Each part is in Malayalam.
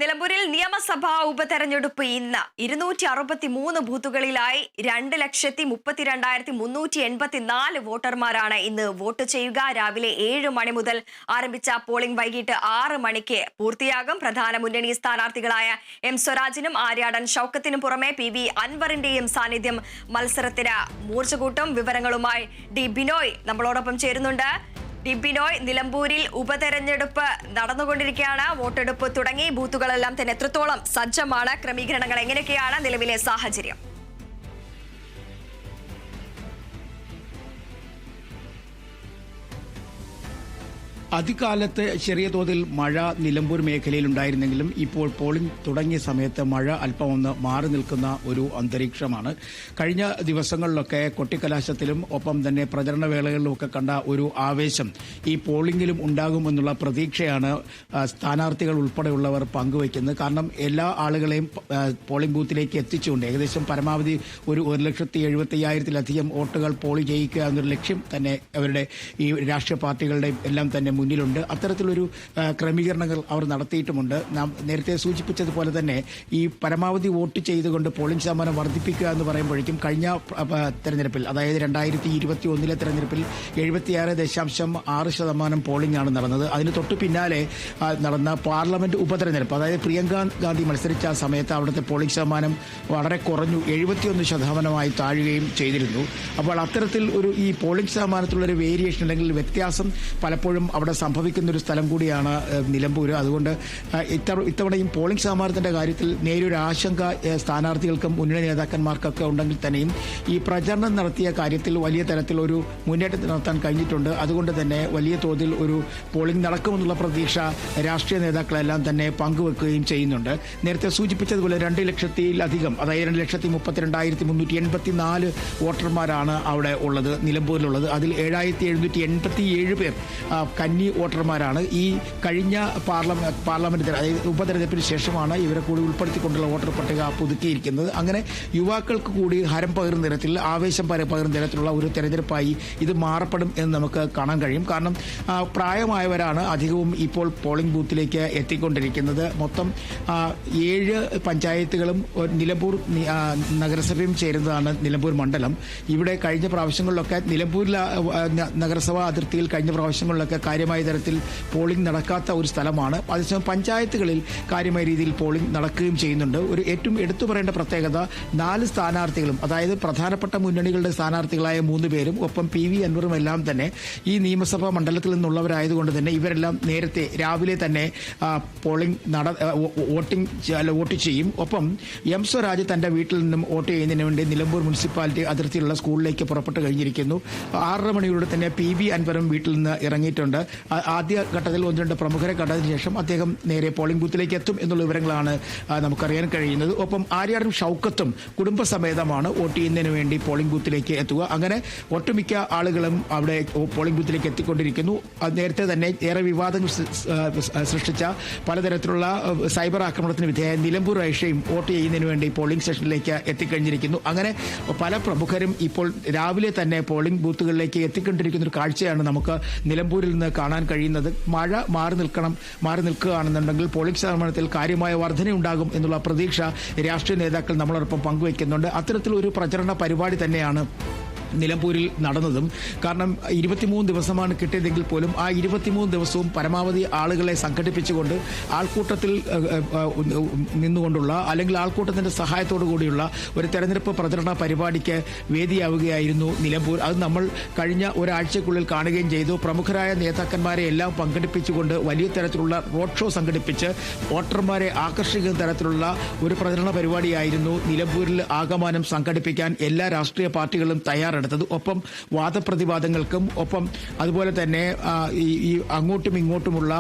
നിലമ്പൂരിൽ നിയമസഭാ ഉപതെരഞ്ഞെടുപ്പ് ഇന്ന് 263 ബൂത്തുകളിലായി 2,32,384 വോട്ടർമാരാണ് ഇന്ന് വോട്ട് ചെയ്യുക. രാവിലെ 7 മണി മുതൽ ആരംഭിച്ച പോളിംഗ് വൈകിട്ട് 6 മണിക്ക് പൂർത്തിയാകും. പ്രധാന മുന്നണി സ്ഥാനാർത്ഥികളായ എം സ്വരാജിനും ആര്യാടൻ ഷൌക്കത്തിനും പുറമെ PV അൻവറിന്റെയും സാന്നിധ്യം മത്സരത്തിന് മൂർച്ചകൂട്ടും. വിവരങ്ങളുമായി ഡി ബിനോയ് നമ്മളോടൊപ്പം ചേരുന്നുണ്ട്. ബിനോയ്, നിലമ്പൂരിൽ ഉപതെരഞ്ഞെടുപ്പ് നടന്നുകൊണ്ടിരിക്കുകയാണ്. വോട്ടെടുപ്പ് തുടങ്ങി. ബൂത്തുകളെല്ലാം തന്നെ എത്രത്തോളം സജ്ജമാണ്? ക്രമീകരണങ്ങൾ എങ്ങനെയൊക്കെയാണ്? നിലവിലെ സാഹചര്യം? അതികാലത്ത് ചെറിയ തോതിൽ മഴ നിലമ്പൂർ മേഖലയിൽ ഉണ്ടായിരുന്നെങ്കിലും ഇപ്പോൾ പോളിംഗ് തുടങ്ങിയ സമയത്ത് മഴ അല്പം ഒന്ന് മാറി നിൽക്കുന്ന ഒരു അന്തരീക്ഷമാണ്. കഴിഞ്ഞ ദിവസങ്ങളിലൊക്കെ കൊട്ടിക്കലാശത്തിലും ഒപ്പം തന്നെ പ്രചരണ വേളകളിലുമൊക്കെ കണ്ട ഒരു ആവേശം ഈ പോളിംഗിലും ഉണ്ടാകുമെന്നുള്ള പ്രതീക്ഷയാണ് സ്ഥാനാർത്ഥികൾ ഉൾപ്പെടെയുള്ളവർ പങ്കുവയ്ക്കുന്നത്. കാരണം എല്ലാ ആളുകളെയും പോളിംഗ് ബൂത്തിലേക്ക് എത്തിച്ചുകൊണ്ട് ഏകദേശം പരമാവധി ഒരു 1,75,000-ലധികം വോട്ടുകൾ പോൾ ചെയ്യിക്കുക എന്നൊരു ലക്ഷ്യം തന്നെ അവരുടെ ഈ രാഷ്ട്രീയ പാർട്ടികളുടെ എല്ലാം തന്നെ മുന്നിലുണ്ട്. അത്തരത്തിലൊരു ക്രമീകരണങ്ങൾ അവർ നടത്തിയിട്ടുമുണ്ട്. നാം നേരത്തെ സൂചിപ്പിച്ചതുപോലെ തന്നെ ഈ പരമാവധി വോട്ട് ചെയ്തുകൊണ്ട് പോളിംഗ് ശതമാനം വർദ്ധിപ്പിക്കുക എന്ന് പറയുമ്പോഴേക്കും കഴിഞ്ഞ തെരഞ്ഞെടുപ്പിൽ, അതായത് 2021 തെരഞ്ഞെടുപ്പിൽ 76.6% പോളിംഗ് ആണ് നടന്നത്. അതിന് തൊട്ടു പിന്നാലെ നടന്ന പാർലമെന്റ് ഉപതെരഞ്ഞെടുപ്പ്, അതായത് പ്രിയങ്ക ഗാന്ധി മത്സരിച്ച സമയത്ത് അവിടുത്തെ പോളിംഗ് ശതമാനം വളരെ കുറഞ്ഞു, 71% താഴുകയും ചെയ്തിരുന്നു. അപ്പോൾ അത്തരത്തിൽ ഈ പോളിംഗ് ശതമാനത്തിലുള്ളൊരു വേരിയേഷൻ അല്ലെങ്കിൽ വ്യത്യാസം പലപ്പോഴും അവിടെ സംഭവിക്കുന്ന ഒരു സ്ഥലം കൂടിയാണ് നിലമ്പൂർ. അതുകൊണ്ട് ഇത്തവണയും പോളിംഗ് ശതമാനത്തിന്റെ കാര്യത്തിൽ നേരിയൊരു ആശങ്ക സ്ഥാനാർത്ഥികൾക്കും മുന്നണി നേതാക്കന്മാർക്കൊക്കെ ഉണ്ടെങ്കിൽ തന്നെയും ഈ പ്രചരണം നടത്തിയ കാര്യത്തിൽ വലിയ തരത്തിലൊരു മുന്നേറ്റം നടത്താൻ കഴിഞ്ഞിട്ടുണ്ട്. അതുകൊണ്ട് തന്നെ വലിയ തോതിൽ ഒരു പോളിംഗ് നടക്കുമെന്നുള്ള പ്രതീക്ഷ രാഷ്ട്രീയ നേതാക്കളെല്ലാം തന്നെ പങ്കുവെക്കുകയും ചെയ്യുന്നുണ്ട്. നേരത്തെ സൂചിപ്പിച്ചതുപോലെ 2 ലക്ഷത്തിലധികം, അതായത് 2,32,384 വോട്ടർമാരാണ് അവിടെ ഉള്ളത്, നിലമ്പൂരിലുള്ളത്. അതിൽ 7,787 പേർ കന്നി വോട്ടർമാരാണ്. ഈ കഴിഞ്ഞ പാർലമെന്റ്, അതായത് ഉപതെരഞ്ഞെടുപ്പിന് ശേഷമാണ് ഇവരെ കൂടി ഉൾപ്പെടുത്തിക്കൊണ്ടുള്ള വോട്ടർ പട്ടിക പുതുക്കിയിരിക്കുന്നത്. അങ്ങനെ യുവാക്കൾക്ക് കൂടി ഹരം പകരുന്ന തരത്തിൽ, ആവേശം പകരുന്ന തരത്തിലുള്ള ഒരു തെരഞ്ഞെടുപ്പായി ഇത് മാറപ്പെടും എന്ന് നമുക്ക് കാണാൻ കഴിയും. കാരണം പ്രായമായവരാണ് അധികവും ഇപ്പോൾ പോളിംഗ് ബൂത്തിലേക്ക് എത്തിക്കൊണ്ടിരിക്കുന്നത്. മൊത്തം 7 പഞ്ചായത്തുകളും നിലമ്പൂർ നഗരസഭയും ചേരുന്നതാണ് നിലമ്പൂർ മണ്ഡലം. ഇവിടെ കഴിഞ്ഞ പ്രാവശ്യങ്ങളിലൊക്കെ നിലമ്പൂരിലെ നഗരസഭാ അതിർത്തിയിൽ കഴിഞ്ഞ പ്രാവശ്യങ്ങളിലൊക്കെ കാര്യമായ തരത്തിൽ പോളിംഗ് നടക്കാത്ത ഒരു സ്ഥലമാണ്. അതേസമയം പഞ്ചായത്തുകളിൽ കാര്യമായ രീതിയിൽ പോളിംഗ് നടക്കുകയും ചെയ്യുന്നുണ്ട്. ഒരു ഏറ്റവും എടുത്തു പറയേണ്ട പ്രത്യേകത, 4 സ്ഥാനാർത്ഥികളും, അതായത് പ്രധാനപ്പെട്ട മുന്നണികളുടെ സ്ഥാനാർത്ഥികളായ 3 പേരും ഒപ്പം PV അൻവറും എല്ലാം തന്നെ ഈ നിയമസഭാ മണ്ഡലത്തിൽ നിന്നുള്ളവരായതുകൊണ്ട് തന്നെ ഇവരെല്ലാം നേരത്തെ രാവിലെ തന്നെ വോട്ട് ചെയ്യും. ഒപ്പം എം സ്വരാജ് തന്റെ വീട്ടിൽ നിന്നും വോട്ട് ചെയ്യുന്നതിന് വേണ്ടി നിലമ്പൂർ മുനിസിപ്പാലിറ്റി അതിർത്തിയിലുള്ള സ്കൂളിലേക്ക് പുറപ്പെട്ടു കഴിഞ്ഞിരിക്കുന്നു. 6:30 മണിയോടെ തന്നെ PV അൻവറും വീട്ടിൽ നിന്ന് ഇറങ്ങിയിട്ടുണ്ട്. ആദ്യഘട്ടത്തിൽ 1-2 പ്രമുഖരെ കണ്ടതിന് ശേഷം അദ്ദേഹം നേരെ പോളിംഗ് ബൂത്തിലേക്ക് എത്തും എന്നുള്ള വിവരങ്ങളാണ് നമുക്കറിയാൻ കഴിയുന്നത്. ഒപ്പം ആര്യാടൻ ഷൌക്കത്തും കുടുംബസമേതമാണ് വോട്ട് ചെയ്യുന്നതിന് വേണ്ടി പോളിംഗ് ബൂത്തിലേക്ക് എത്തുക. അങ്ങനെ ഒട്ടുമിക്ക ആളുകളും അവിടെ പോളിംഗ് ബൂത്തിലേക്ക് എത്തിക്കൊണ്ടിരിക്കുന്നു. നേരത്തെ തന്നെ ഏറെ വിവാദങ്ങൾ സൃഷ്ടിച്ച പലതരത്തിലുള്ള സൈബർ ആക്രമണത്തിന് വിധേയമായ നിലമ്പൂർ ഐഷയും വോട്ട് ചെയ്യുന്നതിന് വേണ്ടി പോളിംഗ് സ്റ്റേഷനിലേക്ക് എത്തിക്കഴിഞ്ഞിരിക്കുന്നു. അങ്ങനെ പല പ്രമുഖരും ഇപ്പോൾ രാവിലെ തന്നെ പോളിംഗ് ബൂത്തുകളിലേക്ക് എത്തിക്കൊണ്ടിരിക്കുന്ന ഒരു കാഴ്ചയാണ് നമുക്ക് നിലമ്പൂരിൽ നിന്ന് കാണാൻ കഴിയുന്നത്. മഴ മാറി നിൽക്കുകയാണെന്നുണ്ടെങ്കിൽ പോളിംഗ് ശതമാനത്തിൽ കാര്യമായ വർധനയുണ്ടാകും എന്നുള്ള പ്രതീക്ഷ രാഷ്ട്രീയ നേതാക്കൾ നമ്മളോടൊപ്പം പങ്കുവയ്ക്കുന്നുണ്ട്. അത്തരത്തിലൊരു പ്രചരണ പരിപാടി തന്നെയാണ് നിലമ്പൂരിൽ നടന്നതും. കാരണം 23 ദിവസമാണ് കിട്ടിയതെങ്കിൽ പോലും ആ 23 ദിവസവും പരമാവധി ആളുകളെ സംഘടിപ്പിച്ചുകൊണ്ട് ആൾക്കൂട്ടത്തിൽ നിന്നുകൊണ്ടുള്ള, അല്ലെങ്കിൽ ആൾക്കൂട്ടത്തിന്റെ സഹായത്തോടു കൂടിയുള്ള ഒരു തെരഞ്ഞെടുപ്പ് പ്രചരണ പരിപാടിക്ക് വേദിയാവുകയായിരുന്നു നിലമ്പൂർ. അത് നമ്മൾ കഴിഞ്ഞ ഒരാഴ്ചക്കുള്ളിൽ കാണുകയും ചെയ്തു. പ്രമുഖരായ നേതാക്കന്മാരെ എല്ലാം പങ്കെടുപ്പിച്ചുകൊണ്ട് വലിയ തരത്തിലുള്ള റോഡ് ഷോ സംഘടിപ്പിച്ച് വോട്ടർമാരെ ആകർഷിക്കുന്ന തരത്തിലുള്ള ഒരു പ്രചരണ പരിപാടിയായിരുന്നു നിലമ്പൂരിൽ ആകമാനം സംഘടിപ്പിക്കാൻ എല്ലാ രാഷ്ട്രീയ പാർട്ടികളും തയ്യാറെടുത്തത്. ഒപ്പം വാദപ്രതിവാദങ്ങൾക്കും ഒപ്പം അതുപോലെ തന്നെ ഈ അങ്ങോട്ടും ഇങ്ങോട്ടുമുള്ള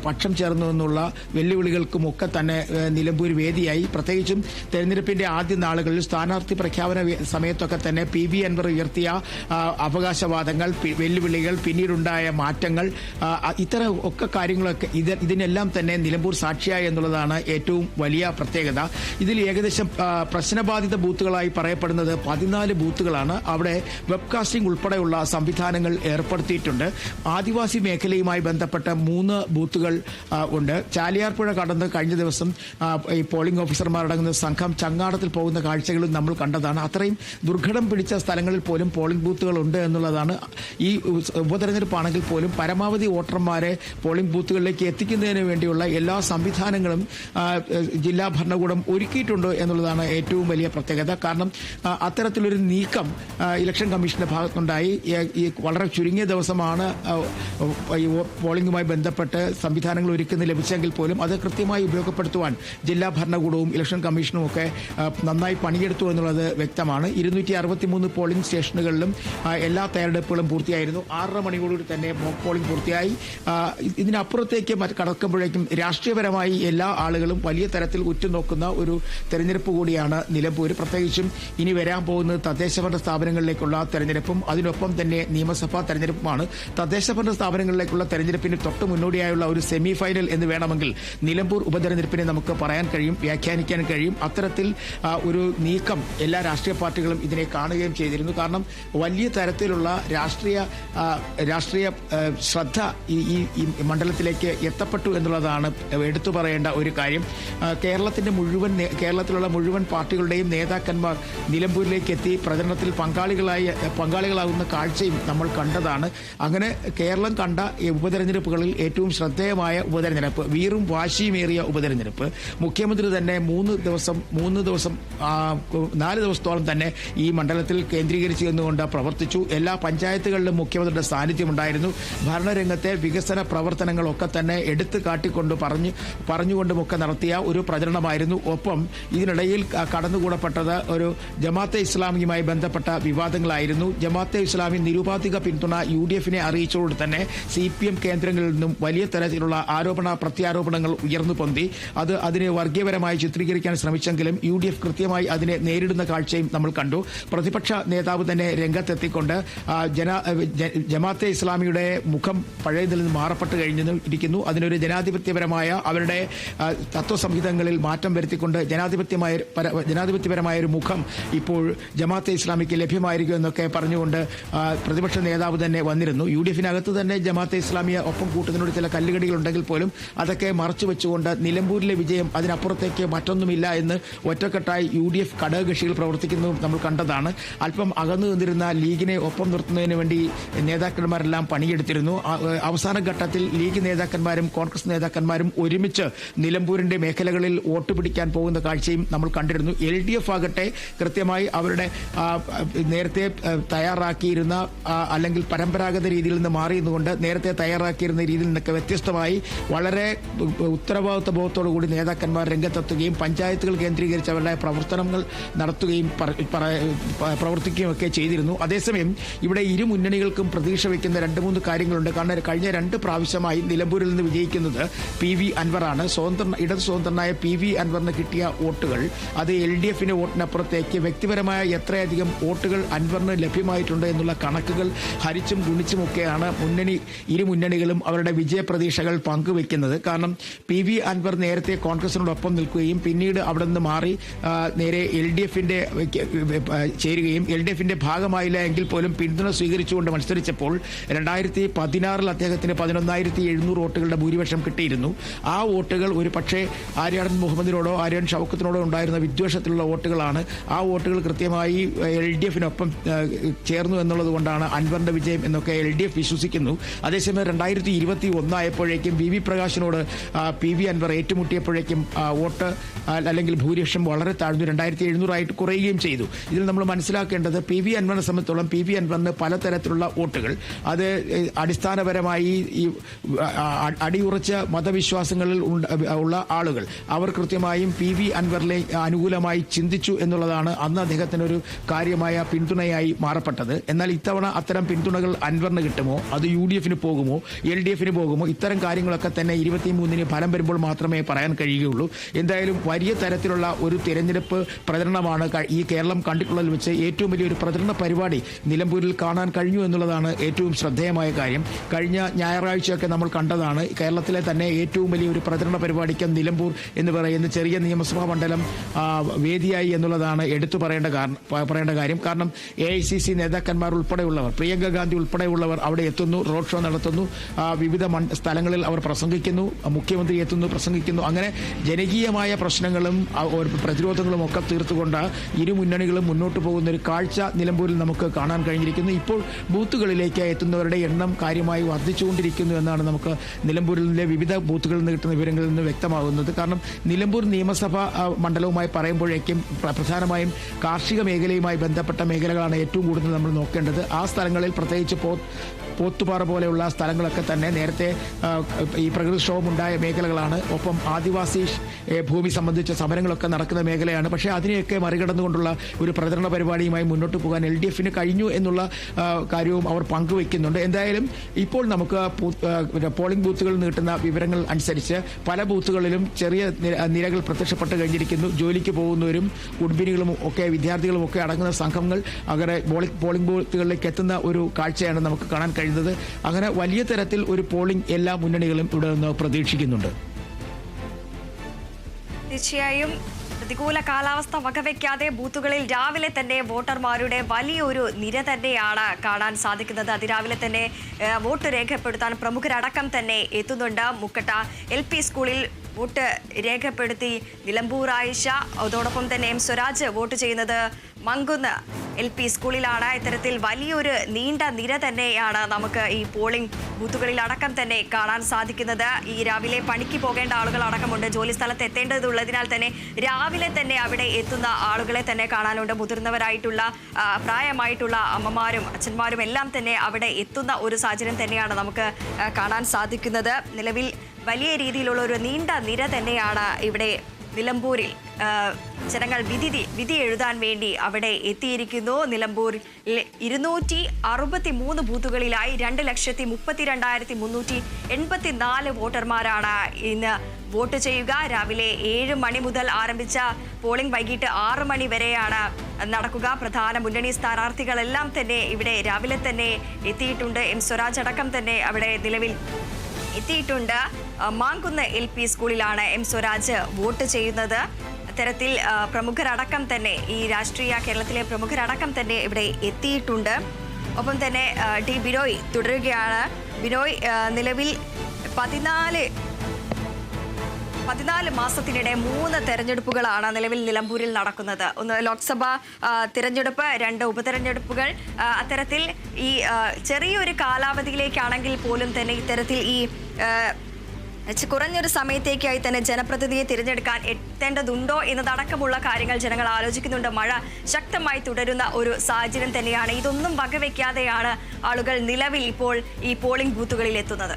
പക്ഷം ചേർന്നു നിന്നുള്ള വെല്ലുവിളികൾക്കും ഒക്കെ തന്നെ നിലമ്പൂർ വേദിയായി. പ്രത്യേകിച്ചും തെരഞ്ഞെടുപ്പിന്റെ ആദ്യ നാളുകളിൽ സ്ഥാനാർത്ഥി പ്രഖ്യാപന സമയത്തൊക്കെ തന്നെ PV അൻവർ ഉയർത്തിയ അവകാശവാദങ്ങൾ, വെല്ലുവിളികൾ, പിന്നീടുണ്ടായ മാറ്റങ്ങൾ, ഇത്തരം ഒക്കെ കാര്യങ്ങളൊക്കെ ഇതിനെല്ലാം തന്നെ നിലമ്പൂർ സാക്ഷിയായി എന്നുള്ളതാണ് ഏറ്റവും വലിയ പ്രത്യേകത. ഇതിൽ ഏകദേശം പ്രശ്നബാധിത ബൂത്തുകളായി പറയപ്പെടുന്നത് 14 ബൂത്തുകളാണ്. അവിടെ വെബ്കാസ്റ്റിംഗ് ഉൾപ്പെടെയുള്ള സംവിധാനങ്ങൾ ഏർപ്പെടുത്തിയിട്ടുണ്ട്. ആദിവാസി മേഖലയുമായി ബന്ധപ്പെട്ട 3 ബൂത്തുകൾ ഉണ്ട്. ചാലിയാർപ്പുഴ കടന്ന് കഴിഞ്ഞ ദിവസം ഈ പോളിംഗ് ഓഫീസർമാരടങ്ങുന്ന സംഘം ചങ്ങാടത്തിൽ പോകുന്ന കാഴ്ചകളും നമ്മൾ കണ്ടതാണ്. അത്രയും ദുർഘടം പിടിച്ച സ്ഥലങ്ങളിൽ പോലും പോളിംഗ് ബൂത്തുകൾ ഉണ്ട് എന്നുള്ളതാണ്. ഈ ഉപതെരഞ്ഞെടുപ്പാണെങ്കിൽ പോലും പരമാവധി വോട്ടർമാരെ പോളിംഗ് ബൂത്തുകളിലേക്ക് എത്തിക്കുന്നതിന് വേണ്ടിയുള്ള എല്ലാ സംവിധാനങ്ങളും ജില്ലാ ഭരണകൂടം ഒരുക്കിയിട്ടുണ്ട് എന്നുള്ളതാണ് ഏറ്റവും വലിയ പ്രത്യേകത. കാരണം അത്തരത്തിലൊരു നീക്കം ഇലക്ഷൻ കമ്മീഷന്റെ ഭാഗത്തുണ്ടായി. ഈ വളരെ ചുരുങ്ങിയ ദിവസമാണ് ഈ പോളിംഗുമായി ബന്ധപ്പെട്ട് സംവിധാനങ്ങൾ ഒരുക്കുന്ന ലഭിച്ചെങ്കിൽ പോലും അത് കൃത്യമായി ഉപയോഗപ്പെടുത്തുവാൻ ജില്ലാ ഭരണകൂടവും ഇലക്ഷൻ കമ്മീഷനും ഒക്കെ നന്നായി പണിയെടുത്തു എന്നുള്ളത് വ്യക്തമാണ്. 263 പോളിംഗ് സ്റ്റേഷനുകളിലും എല്ലാ തയ്യാറെടുപ്പുകളും പൂർത്തിയായിരുന്നു. 6:30 മണിയോടുകൂടി തന്നെ മോക്ക് പോളിംഗ് പൂർത്തിയായി. ഇതിനപ്പുറത്തേക്ക് കടക്കുമ്പോഴേക്കും രാഷ്ട്രീയപരമായി എല്ലാ ആളുകളും വലിയ തരത്തിൽ ഉറ്റുനോക്കുന്ന ഒരു തെരഞ്ഞെടുപ്പ് കൂടിയാണ് നിലമ്പൂർ. പ്രത്യേകിച്ചും ഇനി വരാൻ പോകുന്നത് തദ്ദേശഭരണ സ്ഥാപനങ്ങളിലേക്കുള്ള തെരഞ്ഞെടുപ്പും അതിനൊപ്പം തന്നെ നിയമസഭാ തെരഞ്ഞെടുപ്പുമാണ്. തദ്ദേശഭരണ സ്ഥാപനങ്ങളിലേക്കുള്ള തെരഞ്ഞെടുപ്പിന് തൊട്ട് മുന്നോടിയായുള്ള ഒരു സെമി ഫൈനൽ എന്ന് വേണമെങ്കിൽ നിലമ്പൂർ ഉപതെരഞ്ഞെടുപ്പിനെ നമുക്ക് പറയാൻ കഴിയും, വ്യാഖ്യാനിക്കാൻ കഴിയും. അത്തരത്തിൽ ഒരു നീക്കം എല്ലാ രാഷ്ട്രീയ പാർട്ടികളും ഇതിനെ കാണുകയും ചെയ്തിരുന്നു. കാരണം വലിയ തരത്തിലുള്ള രാഷ്ട്രീയ ശ്രദ്ധ ഈ മണ്ഡലത്തിലേക്ക് എത്തപ്പെട്ടു എന്നുള്ളതാണ് എടുത്തു പറയേണ്ട ഒരു കാര്യം. കേരളത്തിലുള്ള മുഴുവൻ പാർട്ടികളുടെയും നേതാക്കന്മാർ നിലമ്പൂരിലേക്ക് എത്തി പ്രചരണത്തിൽ പങ്കാളികളാകുന്ന കാഴ്ചയും നമ്മൾ കണ്ടതാണ്. അങ്ങനെ കേരളം കണ്ട ഉപതെരഞ്ഞെടുപ്പുകളിൽ ഏറ്റവും ശ്രദ്ധേയമായ ഉപതെരഞ്ഞെടുപ്പ്, വീറും വാശിയുമേറിയ ഉപതെരഞ്ഞെടുപ്പ്. മുഖ്യമന്ത്രി തന്നെ 4 ദിവസത്തോളം തന്നെ ഈ മണ്ഡലത്തിൽ കേന്ദ്രീകരിച്ചു എന്നുകൊണ്ട് പ്രവർത്തിച്ചു. എല്ലാ പഞ്ചായത്തുകളിലും മുഖ്യമന്ത്രിയുടെ സാന്നിധ്യമുണ്ടായിരുന്നു. ഭരണരംഗത്തെ വികസന പ്രവർത്തനങ്ങളൊക്കെ തന്നെ എടുത്തു കാട്ടിക്കൊണ്ട് പറഞ്ഞുകൊണ്ടുമൊക്കെ നടത്തിയ ഒരു പ്രചരണമായിരുന്നു. ഒപ്പം ഇതിനിടയിൽ കടന്നുകൂടപ്പെട്ടത് ഒരു ജമാഅത്തെ ഇസ്ലാമിയുമായി ബന്ധപ്പെട്ട വിവാദങ്ങളായിരുന്നു. ജമാഅത്തെ ഇസ്ലാമി നിരുപാധിക പിന്തുണ UDF-നെ അറിയിച്ചതോടെ തന്നെ CPM കേന്ദ്രങ്ങളിൽ നിന്നും വലിയ തരത്തിലുള്ള പ്രത്യാരോപണങ്ങൾ ഉയർന്നു പൊന്തി. അതിനെ വർഗീയപരമായി ചിത്രീകരിക്കാൻ ശ്രമിച്ചെങ്കിലും UDF കൃത്യമായി അതിനെ നേരിടുന്ന കാഴ്ചയും നമ്മൾ കണ്ടു. പ്രതിപക്ഷ നേതാവ് തന്നെ രംഗത്തെത്തിക്കൊണ്ട് ജമാഅത്തെ ഇസ്ലാമിയുടെ മുഖം പഴയതിൽ നിന്ന് മാറപ്പെട്ട് കഴിഞ്ഞിരിക്കുന്നു. അതിനൊരു ജനാധിപത്യപരമായ അവരുടെ തത്വസംഹിതങ്ങളിൽ മാറ്റം വരുത്തിക്കൊണ്ട് ജനാധിപത്യപരമായ ഒരു മുഖം ഇപ്പോൾ ജമാഅത്തെ ഇസ്ലാമിക്ക് ലഭ്യമായിരിക്കും എന്നൊക്കെ പറഞ്ഞുകൊണ്ട് പ്രതിപക്ഷ നേതാവ് തന്നെ വന്നിരുന്നു. UDF-നകത്ത് തന്നെ ജമാഅത്തെ ഇസ്ലാമിയെ ഒപ്പം കൂട്ടുന്നതിനോട് ചില കല്ലുകടികളുണ്ടെങ്കിൽ പോലും അതൊക്കെ മറച്ചു വെച്ചുകൊണ്ട് നിലമ്പൂരിലെ വിജയം അതിനപ്പുറത്തേക്ക് മറ്റൊന്നുമില്ല എന്ന് ഒറ്റക്കെട്ടായി UDF ഘടകകക്ഷികൾ പ്രവർത്തിക്കുന്നതും നമ്മൾ കണ്ടതാണ്. അല്പം അകന്നു നിന്നിരുന്ന ലീഗിനെ ഒപ്പം നിർത്തുന്നതിന് വേണ്ടി നേതാക്കന്മാരെല്ലാം പണിയെടുത്തിരുന്നു. അവസാന ഘട്ടത്തിൽ ലീഗ് നേതാക്കന്മാരും കോൺഗ്രസ് നേതാക്കന്മാരും ഒരുമിച്ച് നിലമ്പൂരിന്റെ മേഖലകളിൽ വോട്ട് പിടിക്കാൻ പോകുന്ന കാഴ്ചയും നമ്മൾ കണ്ടിരുന്നു. LDF ആകട്ടെ കൃത്യമായി അവരുടെ നേരത്തെ തയ്യാറാക്കിയിരുന്ന അല്ലെങ്കിൽ പരമ്പരാഗത രീതിയിൽ നിന്ന് മാറിയതുകൊണ്ട് നേരത്തെ തയ്യാറാക്കിയിരുന്ന രീതിയിൽ നിന്നൊക്കെ വ്യത്യസ്തമായി വളരെ ഉത്തരവാദിത്വ ബോധത്തോടു കൂടി നേതാക്കന്മാർ രംഗത്തെത്തുകയും പഞ്ചായത്തുകൾ കേന്ദ്രീകരിച്ച് അവരുടെ പ്രവർത്തനങ്ങൾ നടത്തുകയും പ്രവർത്തിക്കുകയും ഒക്കെ ചെയ്തിരുന്നു. അതേസമയം ഇവിടെ ഇരു മുന്നണികൾക്കും പ്രതീക്ഷ വയ്ക്കുന്ന 2-3 കാര്യങ്ങളുണ്ട്. കാരണം കഴിഞ്ഞ 2 പ്രാവശ്യമായി നിലമ്പൂരിൽ നിന്ന് വിജയിക്കുന്നത് PV അൻവറാണ്. ഇടത് സ്വതന്ത്രനായ PV അൻവറിന് കിട്ടിയ വോട്ടുകൾ അത് LDF-ന് വോട്ടിനപ്പുറത്തേക്ക് വ്യക്തിപരമായ എത്രയധികം വോട്ടുകൾ അൻവറിന് ലഭ്യമായിട്ടുണ്ട് എന്നുള്ള കണക്കുകൾ ഹരിച്ചും ഗുണിച്ചുമൊക്കെയാണ് ഇരു മുന്നണികളും അവരുടെ വിജയപ്രതീക്ഷകൾ പങ്കുവെക്കുന്നത്. കാരണം PV അൻവർ നേരത്തെ കോൺഗ്രസിനോടൊപ്പം നിൽക്കുകയും പിന്നീട് അവിടെ നിന്ന് മാറി നേരെ LDF-ന്റെ ചേരുകയും LDF-ന്റെ ഭാഗമായില്ല എങ്കിൽ പോലും പിന്തുണ സ്വീകരിച്ചുകൊണ്ട് മത്സരിച്ചപ്പോൾ 2016 അദ്ദേഹത്തിന് 11,700 വോട്ടുകളുടെ ഭൂരിപക്ഷം കിട്ടിയിരുന്നു. ആ വോട്ടുകൾ ഒരു പക്ഷേ ആര്യാടൻ മുഹമ്മദിനോടോ ആര്യാടൻ ഷൗക്കത്തിനോടോ ഉണ്ടായിരുന്ന വിദ്വേഷത്തിലുള്ള വോട്ടുകളാണ്. ആ വോട്ടുകൾ കൃത്യമായി LDF-നൊപ്പം ചേർന്നു എന്നുള്ളത് കൊണ്ടാണ് അൻവറിന്റെ വിജയം എന്നൊക്കെ LDF വിശ്വസിക്കുന്നു. അതേസമയം 2021 ആയപ്പോഴേക്കും VV പ്രകാശിനോട് PV അൻവർ ഏറ്റുമുട്ടിയപ്പോഴേക്കും വോട്ട് അല്ലെങ്കിൽ ഭൂരിപക്ഷം വളരെ താഴ്ന്നു, 2,700 ആയിട്ട് കുറയുകയും ചെയ്തു. ഇതിൽ നമ്മൾ മനസ്സിലാക്കേണ്ടത് PV അൻവറിനെ സംബന്ധിച്ചോളം PV അൻവറിന് പലതരത്തിലുള്ള വോട്ടുകൾ അത് അടിസ്ഥാനപരമായി ഈ അടിയുറച്ച മതവിശ്വാസങ്ങളിൽ ഉള്ള ആളുകൾ അവർ കൃത്യമായും PV അൻവറിലെ അനുകൂലമായി ചിന്തിച്ചു എന്നുള്ളതാണ് അന്ന് അദ്ദേഹത്തിനൊരു കാര്യമായ പിന്തുണയായി മാറപ്പെട്ടത്. എന്നാൽ ഇത്തവണ അത്തരം പിന്തുണകൾ അൻവറിന് കിട്ടുമോ, അത് UDF-ന് പോകുമോ, LDF-ന് പോകുമോ, ഇത്തരം കാര്യങ്ങളൊക്കെ തന്നെ 23-ന് ഫലം വരുമ്പോൾ മാത്രമേ പറയാൻ കഴിയുകയുള്ളൂ. എന്തായാലും വലിയ തരത്തിലുള്ള ഒരു തിരഞ്ഞെടുപ്പ് പ്രചരണമാണ് ഈ കേരളം കണ്ടിട്ടുള്ളതിൽ വെച്ച് ഏറ്റവും വലിയൊരു പ്രചരണ പരിപാടി നിലമ്പൂരിൽ കാണാൻ കഴിഞ്ഞു എന്നുള്ളതാണ് ഏറ്റവും ശ്രദ്ധേയമായ കാര്യം. കഴിഞ്ഞ ഞായറാഴ്ചയൊക്കെ നമ്മൾ കണ്ടതാണ് കേരളത്തിലെ തന്നെ ഏറ്റവും വലിയൊരു പ്രചരണ പരിപാടിക്ക് നിലമ്പൂർ എന്ന് പറയുന്ന ചെറിയ നിയമസഭാ മണ്ഡലം വേദിയായി എന്നുള്ളതാണ് എടുത്തു പറയേണ്ട കാര്യം. കാരണം AICC നേതാക്കന്മാർ ഉൾപ്പെടെയുള്ളവർ, പ്രിയങ്ക ഗാന്ധി ഉൾപ്പെടെയുള്ളവർ അവിടെ എത്തുന്നു, റോഡ് ഷോ നടത്തുന്നു, വിവിധ സ്ഥലങ്ങളിൽ അവർ പ്രസംഗിക്കുന്നു, മുഖ്യമന്ത്രി എത്തുന്നു, പ്രസംഗിക്കുന്നു. അങ്ങനെ ജനകീയമായ പ്രശ്നങ്ങളും പ്രതിരോധങ്ങളും ഒക്കെ തീർത്തുകൊണ്ട് ഇരു മുന്നണികളും മുന്നോട്ട് പോകുന്ന ഒരു കാഴ്ച നിലമ്പൂരിൽ നമുക്ക് കാണാൻ കഴിഞ്ഞിരിക്കുന്നു. ഇപ്പോൾ ബൂത്തുകളിലേക്ക് എത്തുന്നവരുടെ എണ്ണം കാര്യമായി വർദ്ധിച്ചുകൊണ്ടിരിക്കുന്നു എന്നാണ് നമുക്ക് നിലമ്പൂരിലെ വിവിധ ബൂത്തുകളിൽ നിന്ന് കിട്ടുന്ന വിവരങ്ങളിൽ നിന്ന് വ്യക്തമാകുന്നത്. കാരണം നിലമ്പൂർ നിയമസഭാ മണ്ഡലവുമായി പറയുമ്പോഴേക്കും പ്രധാനമായും കാർഷിക മേഖലയുമായി ബന്ധപ്പെട്ട മേഖലകളാണ് ഏറ്റവും കൂടുതൽ നമ്മൾ നോക്കേണ്ടത്. ആ സ്ഥലങ്ങളിൽ പ്രത്യേകിച്ച് പോത്തുപാറ പോലെയുള്ള സ്ഥലങ്ങളൊക്കെ തന്നെ നേരത്തെ ഈ പ്രകൃതിക്ഷോഭമുണ്ടായ മേഖലകളാണ്. ഒപ്പം ആദിവാസി ഭൂമി സംബന്ധിച്ച സമരങ്ങളൊക്കെ നടക്കുന്ന മേഖലയാണ്. പക്ഷേ അതിനെയൊക്കെ മറികടന്നുകൊണ്ടുള്ള ഒരു പ്രചരണ പരിപാടിയുമായി മുന്നോട്ട് പോകാൻ LDFന് കഴിഞ്ഞു എന്നുള്ള കാര്യവും അവർ പങ്കുവയ്ക്കുന്നുണ്ട്. എന്തായാലും ഇപ്പോൾ നമുക്ക് പോളിംഗ് ബൂത്തുകളിൽ നീട്ടുന്ന വിവരങ്ങൾ അനുസരിച്ച് പല ബൂത്തുകളിലും ചെറിയ നിരകൾ പ്രത്യക്ഷപ്പെട്ട് കഴിഞ്ഞിരിക്കുന്നു. ജോലിക്ക് പോകുന്നവരും കുടുംബിനികളും ഒക്കെ വിദ്യാർത്ഥികളും ഒക്കെ അടങ്ങുന്ന സംഘങ്ങൾ അങ്ങനെ പോളിംഗ് ബൂത്തുകളിലേക്ക് എത്തുന്ന ഒരു കാഴ്ചയാണ് നമുക്ക് കാണാൻ കഴിയുന്നത്. അങ്ങനെ വലിയ തരത്തിൽ ഒരു പോളിംഗ് എല്ലാ മുന്നണികളും ഇവിടെ നിന്ന് പ്രതീക്ഷിക്കുന്നുണ്ട്. തീർച്ചയായും പ്രതികൂല കാലാവസ്ഥ വകവയ്ക്കാതെ ബൂത്തുകളിൽ രാവിലെ തന്നെ വോട്ടർമാരുടെ വലിയൊരു നിര തന്നെയാണ് കാണാൻ സാധിക്കുന്നത്. അതിരാവിലെ തന്നെ വോട്ട് രേഖപ്പെടുത്താൻ പ്രമുഖരടക്കം തന്നെ എത്തുന്നുണ്ട്. മുക്കട്ട LP സ്കൂളിൽ വോട്ട് രേഖപ്പെടുത്തി നിലമ്പൂർ ആയിഷ, അതോടൊപ്പം തന്നെ M സ്വരാജ് വോട്ട് ചെയ്യുന്നത് മങ്കുന്ന് LP സ്കൂളിലാണ്. ഇത്തരത്തിൽ വലിയൊരു നീണ്ട നിര തന്നെയാണ് നമുക്ക് ഈ പോളിംഗ് ബൂത്തുകളിൽ അടക്കം തന്നെ കാണാൻ സാധിക്കുന്നത്. ഈ രാവിലെ പണിക്ക് പോകേണ്ട ആളുകൾ അടക്കമുണ്ട്. ജോലി സ്ഥലത്ത് എത്തേണ്ടതുള്ളതിനാൽ തന്നെ രാവിലെ തന്നെ അവിടെ എത്തുന്ന ആളുകളെ തന്നെ കാണാനുണ്ട്. മുതിർന്നവരായിട്ടുള്ള പ്രായമായിട്ടുള്ള അമ്മമാരും അച്ഛന്മാരും എല്ലാം തന്നെ അവിടെ എത്തുന്ന ഒരു സാഹചര്യം തന്നെയാണ് നമുക്ക് കാണാൻ സാധിക്കുന്നത്. നിലവിൽ വലിയ രീതിയിലുള്ള ഒരു നീണ്ട നിര തന്നെയാണ് ഇവിടെ നിലമ്പൂരിൽ ജനങ്ങൾ വിധി എഴുതാൻ വേണ്ടി അവിടെ എത്തിയിരിക്കുന്നു. നിലമ്പൂരിൽ 263 ബൂത്തുകളിലായി 2,32,384 വോട്ടർമാരാണ് ഇന്ന് വോട്ട് ചെയ്യുക. രാവിലെ 7 മണി മുതൽ ആരംഭിച്ച പോളിംഗ് വൈകിട്ട് 6 മണി വരെയാണ് നടക്കുക. പ്രധാന മുന്നണി സ്ഥാനാർത്ഥികളെല്ലാം തന്നെ ഇവിടെ രാവിലെ തന്നെ എത്തിയിട്ടുണ്ട്. M സ്വരാജ് അടക്കം തന്നെ അവിടെ നിലവിൽ എത്തിയിട്ടുണ്ട്. മാങ്കുന്ന് LP സ്കൂളിലാണ് M സ്വരാജ് വോട്ട് ചെയ്യുന്നത്. അത്തരത്തിൽ പ്രമുഖരടക്കം തന്നെ ഈ കേരളത്തിലെ പ്രമുഖരടക്കം തന്നെ ഇവിടെ എത്തിയിട്ടുണ്ട്. ഒപ്പം തന്നെ ടി ബിനോയ് തുടരുകയാണ്. ബിനോയ്, നിലവിൽ 14 മാസത്തിനിടെ 3 തെരഞ്ഞെടുപ്പുകളാണ് നിലവിൽ നിലമ്പൂരിൽ നടക്കുന്നത്. ഒന്ന് ലോക്സഭാ തിരഞ്ഞെടുപ്പ്, 2 ഉപതെരഞ്ഞെടുപ്പുകൾ. അത്തരത്തിൽ ഈ ചെറിയൊരു കാലാവധിയിലേക്കാണെങ്കിൽ പോലും തന്നെ ഇത്തരത്തിൽ ഈ കുറഞ്ഞൊരു സമയത്തേക്കായി തന്നെ ജനപ്രതിനിധിയെ തിരഞ്ഞെടുക്കാൻ എത്തേണ്ടതുണ്ടോ എന്നതടക്കമുള്ള കാര്യങ്ങൾ ജനങ്ങൾ ആലോചിക്കുന്നുണ്ട്. മഴ ശക്തമായി തുടരുന്ന ഒരു സാഹചര്യം തന്നെയാണ്. ഇതൊന്നും വകവയ്ക്കാതെയാണ് ആളുകൾ നിലവിൽ ഇപ്പോൾ ഈ പോളിംഗ് ബൂത്തുകളിൽ എത്തുന്നത്.